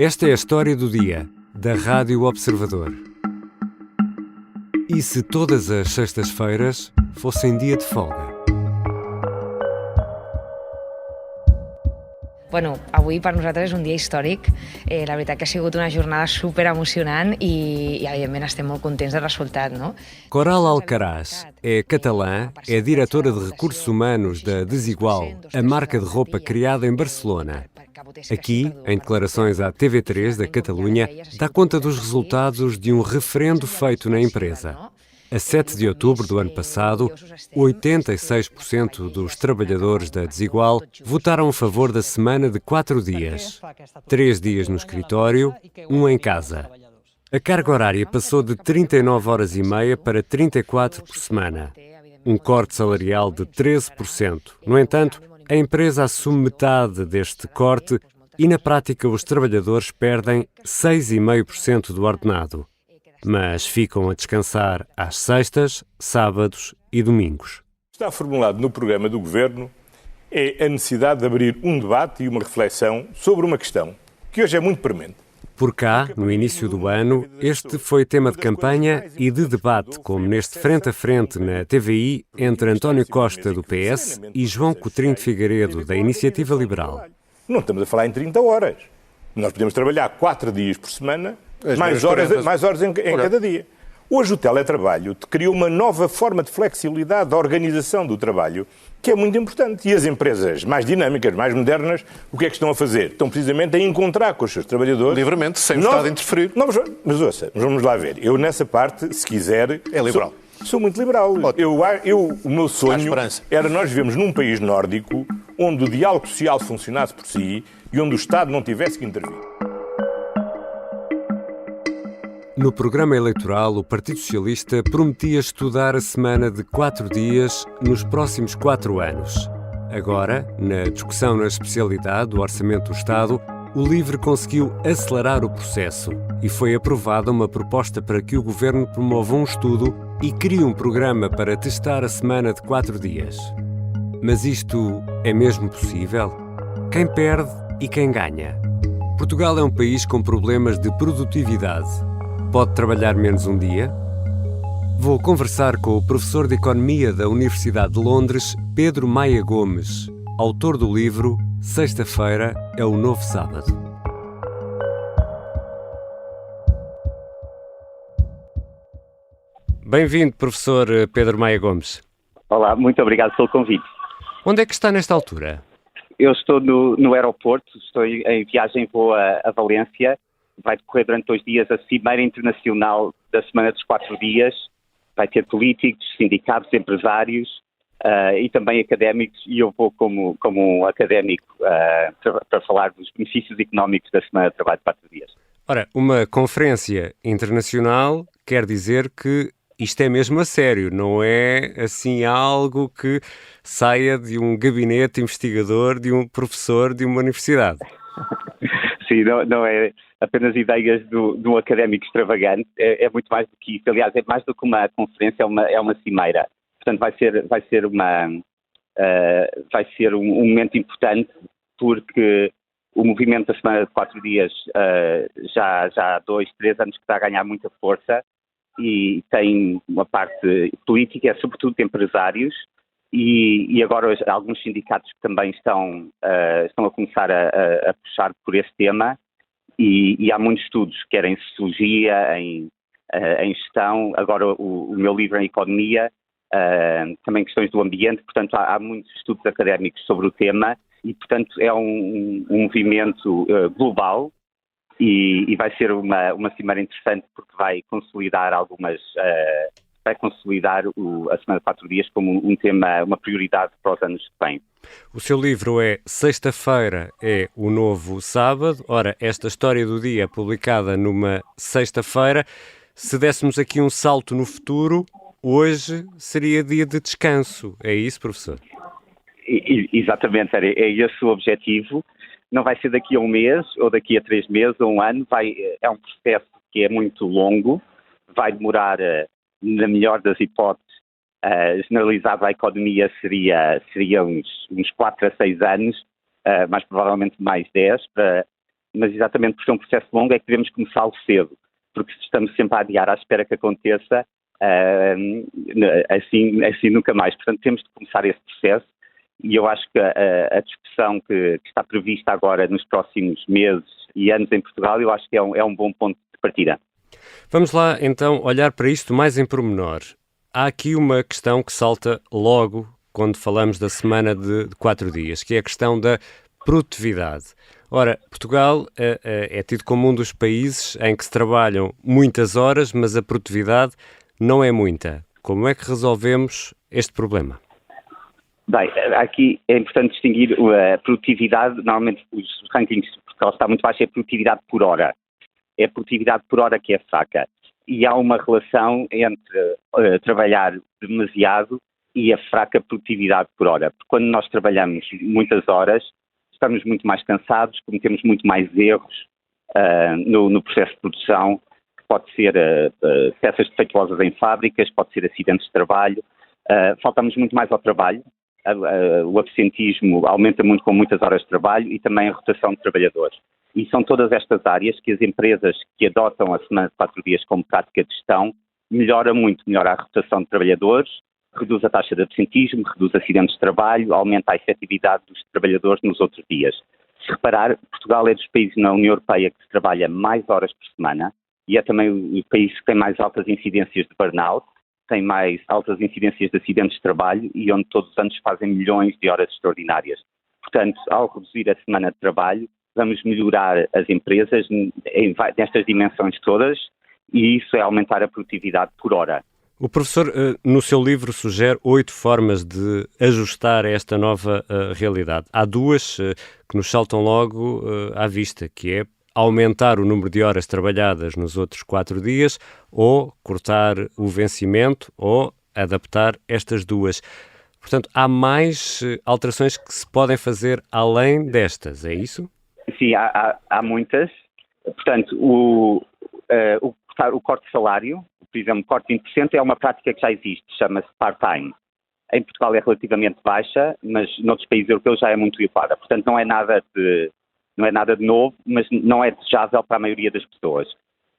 Esta é a história do dia, da Rádio Observador. E se todas as sextas-feiras fossem dia de folga? Bueno, avui per nosaltres és un dia històric. La veritat que ha sigut una jornada super emocionant i evidentment estem molt contents del resultat, no? Coral Alcaraz é catalã, é diretora de Recursos Humanos da Desigual, a marca de roupa criada em Barcelona. Aqui, em declarações à TV3 da Catalunha, dá conta dos resultados de um referendo feito na empresa. A 7 de outubro do ano passado, 86% dos trabalhadores da Desigual votaram a favor da semana de 4 dias. 3 dias no escritório, 1 em casa. A carga horária passou de 39 horas e meia para 34 por semana. Um corte salarial de 13%. No entanto, a empresa assume metade deste corte e, na prática, os trabalhadores perdem 6,5% do ordenado. Mas ficam a descansar às sextas, sábados e domingos. Está formulado no programa do Governo é a necessidade de abrir um debate e uma reflexão sobre uma questão que hoje é muito premente. Por cá, no início do ano, este foi tema de campanha e de debate, como neste frente a frente na TVI entre António Costa, do PS, e João Coutinho de Figueiredo, da Iniciativa Liberal. Não estamos a falar em 30 horas. Nós podemos trabalhar 4 dias por semana, mais horas em cada dia. Hoje o teletrabalho criou uma nova forma de flexibilidade da organização do trabalho que é muito importante. E as empresas mais dinâmicas, mais modernas, o que é que estão a fazer? Estão precisamente a encontrar com os seus trabalhadores... Livremente, sem o Estado interferir. Não, mas ouça, vamos lá ver. Eu nessa parte, se quiser... É liberal. Sou muito liberal. O meu sonho era nós vivemos num país nórdico onde o diálogo social funcionasse por si e onde o Estado não tivesse que intervir. No programa eleitoral, o Partido Socialista prometia estudar a semana de 4 dias nos próximos 4 anos. Agora, na discussão na especialidade do Orçamento do Estado, o LIVRE conseguiu acelerar o processo e foi aprovada uma proposta para que o Governo promova um estudo e crie um programa para testar a semana de 4 dias. Mas isto é mesmo possível? Quem perde e quem ganha? Portugal é um país com problemas de produtividade. Pode trabalhar menos um dia? Vou conversar com o professor de Economia da Universidade de Londres, Pedro Maia Gomes, autor do livro Sexta-feira é o Novo Sábado. Bem-vindo, professor Pedro Maia Gomes. Olá, muito obrigado pelo convite. Onde é que está nesta altura? Eu estou no aeroporto, estou em viagem, vou a Valência. Vai decorrer durante 2 dias a Cimeira Internacional da Semana dos 4 Dias. Vai ter políticos, sindicatos, empresários e também académicos, e eu vou como um académico para falar dos benefícios económicos da Semana de Trabalho de 4 Dias. Ora, uma conferência internacional quer dizer que isto é mesmo a sério, não é assim algo que saia de um gabinete investigador, de um professor de uma universidade. Sim, não é apenas ideias de um académico extravagante, é muito mais do que isso. Aliás, é mais do que uma conferência, é uma cimeira. Portanto, vai ser um momento importante, porque o movimento da Semana de 4 Dias já há 2, 3 anos que está a ganhar muita força e tem uma parte política, sobretudo de empresários, e agora alguns sindicatos que também estão a começar a puxar por esse tema, e há muitos estudos, quer em sociologia, em gestão, agora o meu livro em economia, também questões do ambiente, portanto há muitos estudos académicos sobre o tema e, portanto, é um movimento global e vai ser uma cimeira interessante porque vai consolidar a Semana de 4 Dias como um tema, uma prioridade para os anos que vêm. O seu livro é Sexta-feira é o Novo Sábado. Ora, esta história do dia é publicada numa sexta-feira. Se dessemos aqui um salto no futuro, hoje seria dia de descanso. É isso, professor? Exatamente, é esse o objetivo. Não vai ser daqui a um mês, ou daqui a 3 meses, ou um ano. É um processo que é muito longo, vai demorar, na melhor das hipóteses, generalizado à economia seria uns 4 a 6 anos, mas provavelmente mais 10, mas exatamente por ser um processo longo é que devemos começá-lo cedo, porque se estamos sempre a adiar à espera que aconteça, assim nunca mais. Portanto, temos de começar esse processo e eu acho que a discussão que está prevista agora nos próximos meses e anos em Portugal, eu acho que é um bom ponto de partida. Vamos lá, então, olhar para isto mais em pormenor. Há aqui uma questão que salta logo quando falamos da semana de 4 dias, que é a questão da produtividade. Ora, Portugal é tido como um dos países em que se trabalham muitas horas, mas a produtividade não é muita. Como é que resolvemos este problema? Bem, aqui é importante distinguir a produtividade. Normalmente os rankings de Portugal está muito baixo, é a produtividade por hora. É a produtividade por hora que é fraca. E há uma relação entre trabalhar demasiado e a fraca produtividade por hora. Porque quando nós trabalhamos muitas horas, estamos muito mais cansados, cometemos muito mais erros no processo de produção, que pode ser peças defeituosas em fábricas, pode ser acidentes de trabalho, faltamos muito mais ao trabalho, o absentismo aumenta muito com muitas horas de trabalho e também a rotação de trabalhadores. E são todas estas áreas que as empresas que adotam a semana de 4 dias como prática de gestão melhora a rotação de trabalhadores, reduz a taxa de absentismo, reduz acidentes de trabalho, aumenta a efetividade dos trabalhadores nos outros dias. Se reparar, Portugal é dos países na União Europeia que se trabalha mais horas por semana e é também o país que tem mais altas incidências de burnout, tem mais altas incidências de acidentes de trabalho e onde todos os anos fazem milhões de horas extraordinárias. Portanto, ao reduzir a semana de trabalho, vamos melhorar as empresas nestas dimensões todas e isso é aumentar a produtividade por hora. O professor, no seu livro, sugere 8 formas de ajustar esta nova realidade. Há 2 que nos saltam logo à vista, que é aumentar o número de horas trabalhadas nos outros 4 dias ou cortar o vencimento ou adaptar estas 2. Portanto, há mais alterações que se podem fazer além destas, é isso? Sim, há muitas. Portanto, o corte de salário, por exemplo, corte de 20%, é uma prática que já existe, chama-se part-time. Em Portugal é relativamente baixa, mas noutros países europeus já é muito elevada. Portanto, não é nada de novo, mas não é desejável para a maioria das pessoas.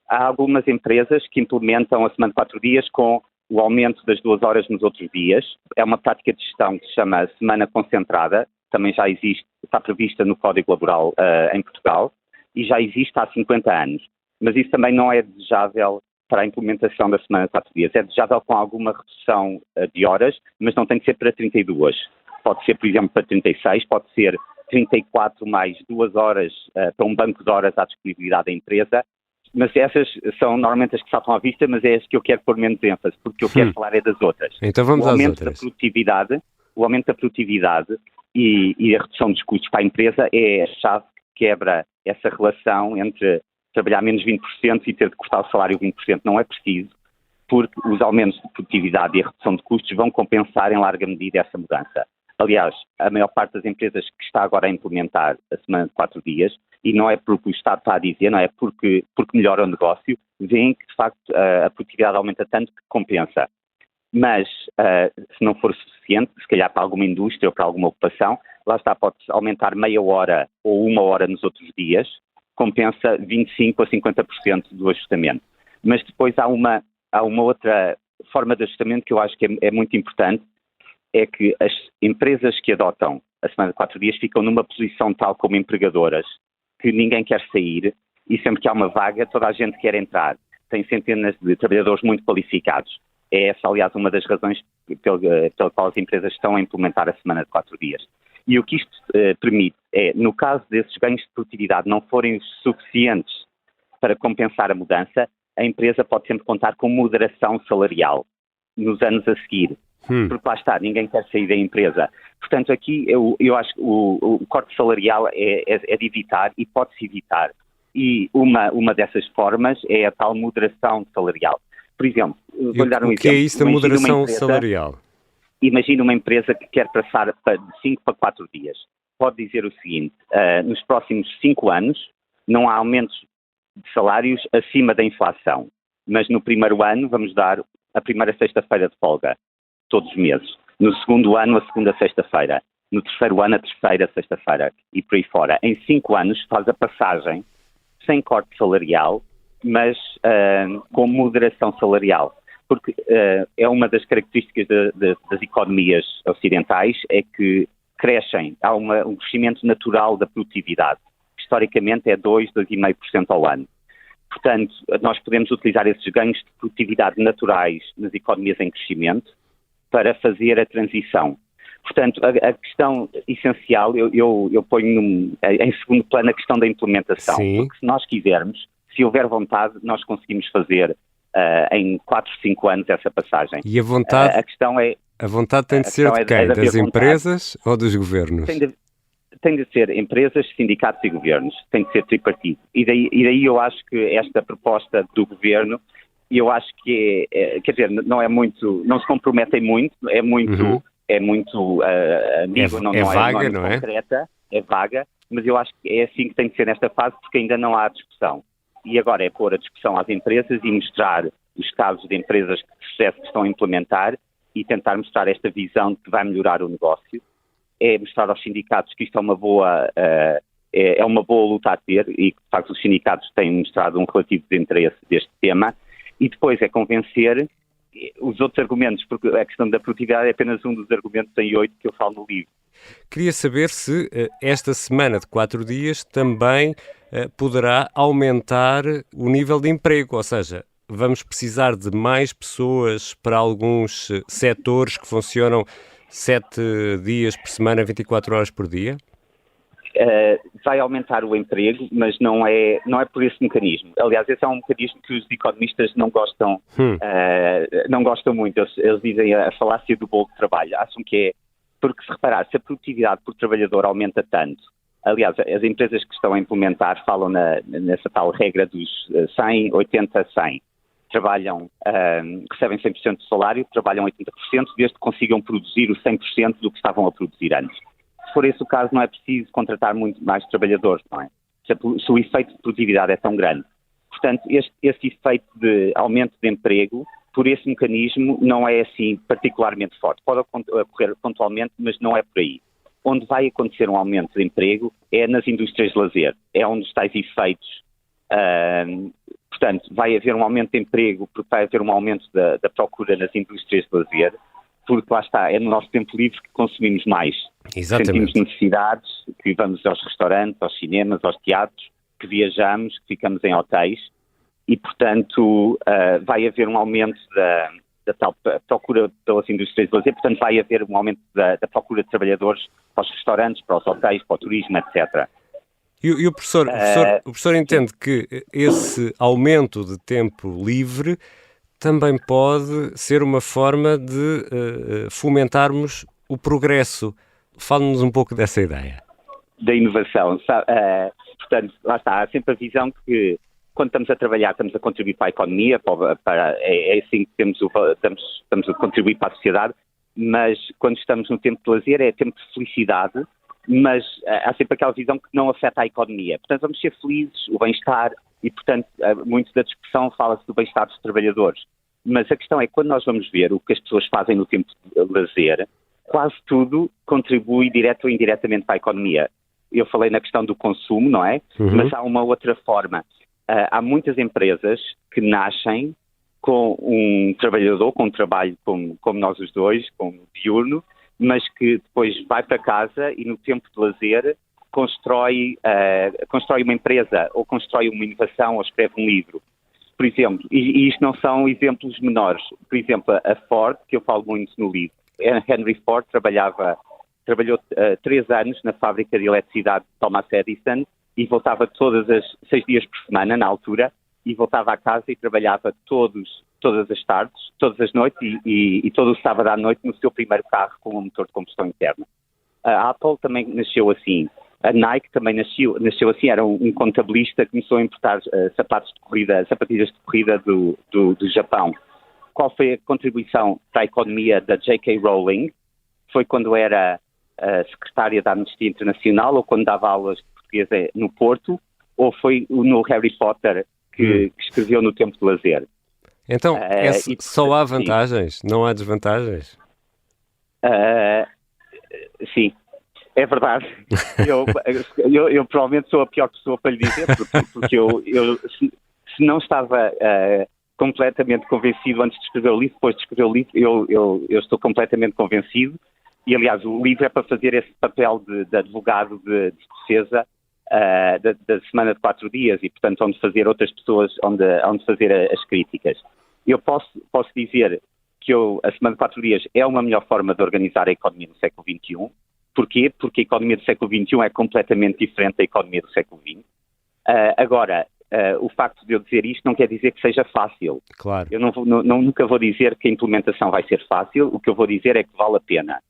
Há algumas empresas que implementam a semana de 4 dias com o aumento das 2 horas nos outros dias. É uma prática de gestão que se chama semana concentrada, também já existe, está prevista no Código Laboral em Portugal e já existe há 50 anos. Mas isso também não é desejável para a implementação da semana de 4 dias. É desejável com alguma redução de horas, mas não tem que ser para 32. Pode ser, por exemplo, para 36, pode ser 34 mais 2 horas para um banco de horas à disponibilidade da empresa. Mas essas são normalmente as que saltam à vista, mas é as que eu quero pôr menos ênfase, porque eu quero falar é das outras. Então vamos às outras. O aumento da produtividade e a redução dos custos para a empresa é a chave que quebra essa relação entre trabalhar menos 20% e ter de cortar o salário 20%. Não é preciso, porque os aumentos de produtividade e a redução de custos vão compensar em larga medida essa mudança. Aliás, a maior parte das empresas que está agora a implementar a semana de 4 dias, e não é porque o Estado está a dizer, não é porque melhora o negócio, veem que de facto a produtividade aumenta tanto que compensa. Mas, se não for suficiente, se calhar para alguma indústria ou para alguma ocupação, lá está, pode-se aumentar meia hora ou 1 hora nos outros dias, compensa 25% a 50% do ajustamento. Mas depois há uma outra forma de ajustamento que eu acho que é muito importante, é que as empresas que adotam a semana de 4 dias ficam numa posição tal como empregadoras, que ninguém quer sair e sempre que há uma vaga toda a gente quer entrar. Tem centenas de trabalhadores muito qualificados. É essa, aliás, uma das razões pela qual as empresas estão a implementar a semana de 4 dias. E o que isto permite é, no caso desses ganhos de produtividade não forem suficientes para compensar a mudança, a empresa pode sempre contar com moderação salarial nos anos a seguir. Porque lá está, ninguém quer sair da empresa. Portanto, aqui eu acho que o corte salarial é de evitar e pode-se evitar. E uma dessas formas é a tal moderação salarial. Por exemplo, vou-lhe dar um exemplo. O que é isso da moderação salarial? Imagina uma empresa que quer passar de 5 para 4 dias. Pode dizer o seguinte, nos próximos 5 anos não há aumentos de salários acima da inflação, mas no primeiro ano vamos dar a primeira sexta-feira de folga, todos os meses. No segundo ano, a segunda sexta-feira. no terceiro ano, a terceira sexta-feira e por aí fora. Em 5 anos faz a passagem sem corte salarial, mas com moderação salarial. Porque é uma das características das economias ocidentais, é que crescem, há um crescimento natural da produtividade. Historicamente é 2,5% ao ano. Portanto, nós podemos utilizar esses ganhos de produtividade naturais nas economias em crescimento para fazer a transição. Portanto, a questão essencial, eu ponho em segundo plano a questão da implementação. Sim. Porque se nós quisermos, se houver vontade, nós conseguimos fazer em 4, 5 anos essa passagem. E a vontade, a questão é, a vontade tem de ser de quem? Das empresas ou dos governos? Tem de ser empresas, sindicatos e governos. Tem de ser tripartido. E daí eu acho que esta proposta do governo, eu acho que quer dizer, não se comprometem muito, é muito amigo, não vaga, é não é? concreta, é vaga, mas eu acho que é assim que tem de ser nesta fase, porque ainda não há discussão. E agora é pôr a discussão às empresas e mostrar os casos de empresas de sucesso que estão a implementar e tentar mostrar esta visão de que vai melhorar o negócio. É mostrar aos sindicatos que isto é uma boa luta a ter e que, de facto, os sindicatos têm mostrado um relativo desinteresse deste tema. E depois é convencer os outros argumentos, porque a questão da produtividade é apenas um dos argumentos em 8 que eu falo no livro. Queria saber se esta semana de 4 dias também poderá aumentar o nível de emprego, ou seja, vamos precisar de mais pessoas para alguns setores que funcionam 7 dias por semana, 24 horas por dia? Vai aumentar o emprego, mas não é por esse mecanismo. Aliás, esse é um mecanismo que os economistas não gostam muito. Eles dizem a falácia do bolo de trabalho. Acham que é porque, se reparar, se a produtividade por trabalhador aumenta tanto, aliás, as empresas que estão a implementar falam nessa tal regra dos 100, 80, 100. Trabalham, recebem 100% do salário, trabalham 80%, desde que consigam produzir o 100% do que estavam a produzir antes. Se for esse o caso, não é preciso contratar muito mais trabalhadores, não é? Se o efeito de produtividade é tão grande. Portanto, esse efeito de aumento de emprego, por esse mecanismo, não é assim particularmente forte. Pode ocorrer pontualmente, mas não é por aí. Onde vai acontecer um aumento de emprego é nas indústrias de lazer. É onde os tais efeitos. Portanto, vai haver um aumento de emprego porque vai haver um aumento da procura nas indústrias de lazer, porque lá está, é no nosso tempo livre que consumimos mais. Exatamente. Sentimos necessidades, que vamos aos restaurantes, aos cinemas, aos teatros, que viajamos, que ficamos em hotéis e, portanto, vai haver um aumento da tal procura pelas indústrias de lazer, portanto vai haver um aumento da procura de trabalhadores para os restaurantes, para os hotéis, para o turismo, etc. E o professor entende que esse aumento de tempo livre também pode ser uma forma de fomentarmos o progresso. Fale-nos um pouco dessa ideia. Da inovação. Portanto, lá está, há sempre a visão que quando estamos a trabalhar estamos a contribuir para a economia, é assim que estamos a contribuir para a sociedade, mas quando estamos no tempo de lazer é tempo de felicidade, mas há sempre aquela visão que não afeta a economia. Portanto, vamos ser felizes, o bem-estar, e, portanto, muito da discussão fala-se do bem-estar dos trabalhadores. Mas a questão é que quando nós vamos ver o que as pessoas fazem no tempo de lazer, quase tudo contribui direto ou indiretamente para a economia. Eu falei na questão do consumo, não é? Uhum. Mas há uma outra forma. Há muitas empresas que nascem com um trabalhador, com um trabalho como nós os dois, como diurno, mas que depois vai para casa e no tempo de lazer constrói uma empresa, ou constrói uma inovação, ou escreve um livro. Por exemplo, e isto não são exemplos menores. Por exemplo, a Ford, que eu falo muito no livro. Henry Ford trabalhou 3 anos na fábrica de eletricidade de Thomas Edison e voltava todas as 6 dias por semana, na altura, e voltava à casa e trabalhava todas as tardes, todas as noites e todo o sábado à noite no seu primeiro carro com um motor de combustão interna. A Apple também nasceu assim. A Nike também nasceu assim, era um contabilista que começou a importar sapatilhas de corrida do Japão. Qual foi a contribuição para a economia da J.K. Rowling? Foi quando era secretária da Amnistia Internacional ou quando dava aulas de português no Porto, ou foi no Harry Potter que escreveu no tempo de lazer? Então, só há vantagens, sim. Não há desvantagens? Sim. É verdade. Eu provavelmente sou a pior pessoa para lhe dizer, porque eu se não estava completamente convencido antes de escrever o livro, depois de escrever o livro, eu estou completamente convencido. E, aliás, o livro é para fazer esse papel de advogado de defesa da semana de 4 dias e, portanto, onde fazer outras pessoas, onde fazer as críticas. Eu posso dizer que a semana de 4 dias é uma melhor forma de organizar a economia no século XXI. Porquê? Porque a economia do século XXI é completamente diferente da economia do século XX. Agora, o facto de eu dizer isto não quer dizer que seja fácil. Claro. Eu nunca vou dizer que a implementação vai ser fácil, o que eu vou dizer é que vale a pena.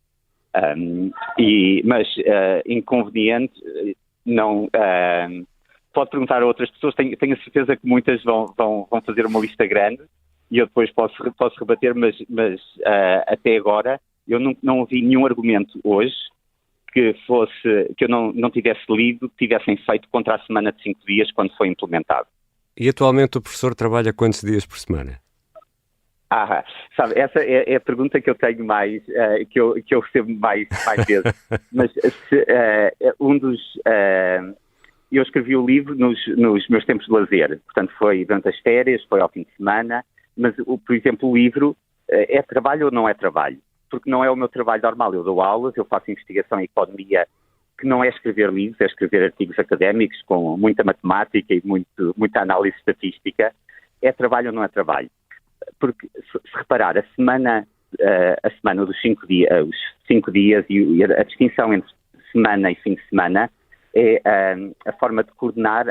Mas inconveniente, não... pode perguntar a outras pessoas, tenho a certeza que muitas vão fazer uma lista grande e eu depois posso rebater, mas até agora eu não ouvi nenhum argumento hoje que eu não tivesse lido, que tivessem feito contra a semana de 5 dias quando foi implementado. E atualmente o professor trabalha quantos dias por semana? Sabe, essa é a pergunta que eu tenho mais, que eu recebo mais vezes. Mas eu escrevi o livro nos meus tempos de lazer, portanto foi durante as férias, foi ao fim de semana, mas, por exemplo, o livro é trabalho ou não é trabalho? Porque não é o meu trabalho normal. Eu dou aulas, eu faço investigação em economia, que não é escrever livros, é escrever artigos académicos com muita matemática e muita análise estatística. É trabalho ou não é trabalho? Porque, se reparar, a semana dos 5 dias, os 5 dias e a distinção entre semana e fim de semana é a forma de coordenar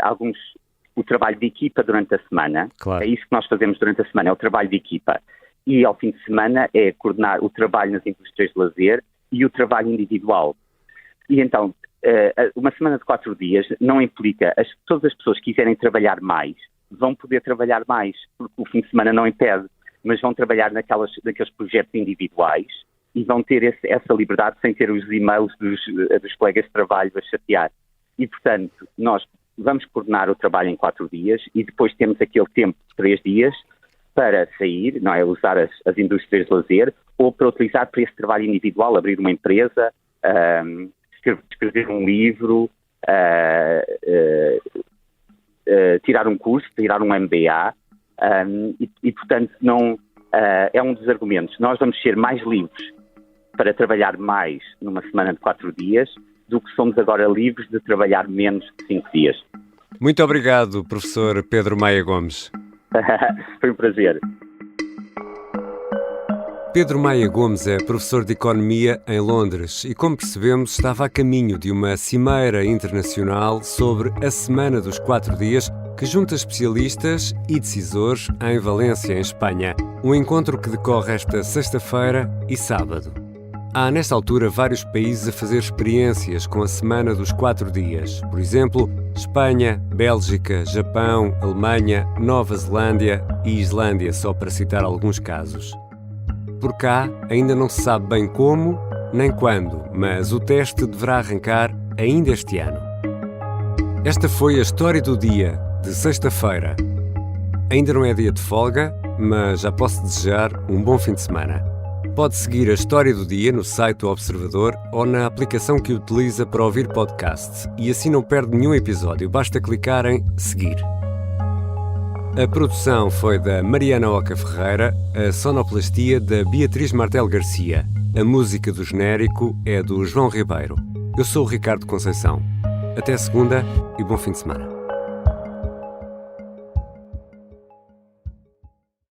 o trabalho de equipa durante a semana. Claro. É isso que nós fazemos durante a semana, é o trabalho de equipa. E ao fim de semana é coordenar o trabalho nas indústrias de lazer e o trabalho individual. E então, uma semana de 4 dias não implica todas as pessoas que quiserem trabalhar mais vão poder trabalhar mais, porque o fim de semana não impede, mas vão trabalhar naqueles projetos individuais e vão ter essa liberdade sem ter os e-mails dos colegas de trabalho a chatear. E, portanto, nós vamos coordenar o trabalho em 4 dias e depois temos aquele tempo de 3 dias para sair, não é? Usar as indústrias de lazer ou para utilizar para esse trabalho individual, abrir uma empresa, escrever um livro, tirar um curso, tirar um MBA e portanto, é um dos argumentos. Nós vamos ser mais livres para trabalhar mais numa semana de 4 dias do que somos agora livres de trabalhar menos de 5 dias. Muito obrigado, professor Pedro Maia Gomes. Foi um prazer. Pedro Maia Gomes é professor de Economia em Londres e, como percebemos, estava a caminho de uma cimeira internacional sobre a Semana dos 4 Dias que junta especialistas e decisores em Valência, em Espanha. Um encontro que decorre esta sexta-feira e sábado. Há, nesta altura, vários países a fazer experiências com a Semana dos 4 Dias. Por exemplo, Espanha, Bélgica, Japão, Alemanha, Nova Zelândia e Islândia, só para citar alguns casos. Por cá, ainda não se sabe bem como nem quando, mas o teste deverá arrancar ainda este ano. Esta foi a História do Dia, de sexta-feira. Ainda não é dia de folga, mas já posso desejar um bom fim de semana. Pode seguir a História do Dia no site do Observador ou na aplicação que utiliza para ouvir podcast e assim não perde nenhum episódio, basta clicar em seguir. A produção foi da Mariana Oca Ferreira, a sonoplastia da Beatriz Martel Garcia. A música do genérico é do João Ribeiro. Eu sou o Ricardo Conceição. Até segunda e bom fim de semana.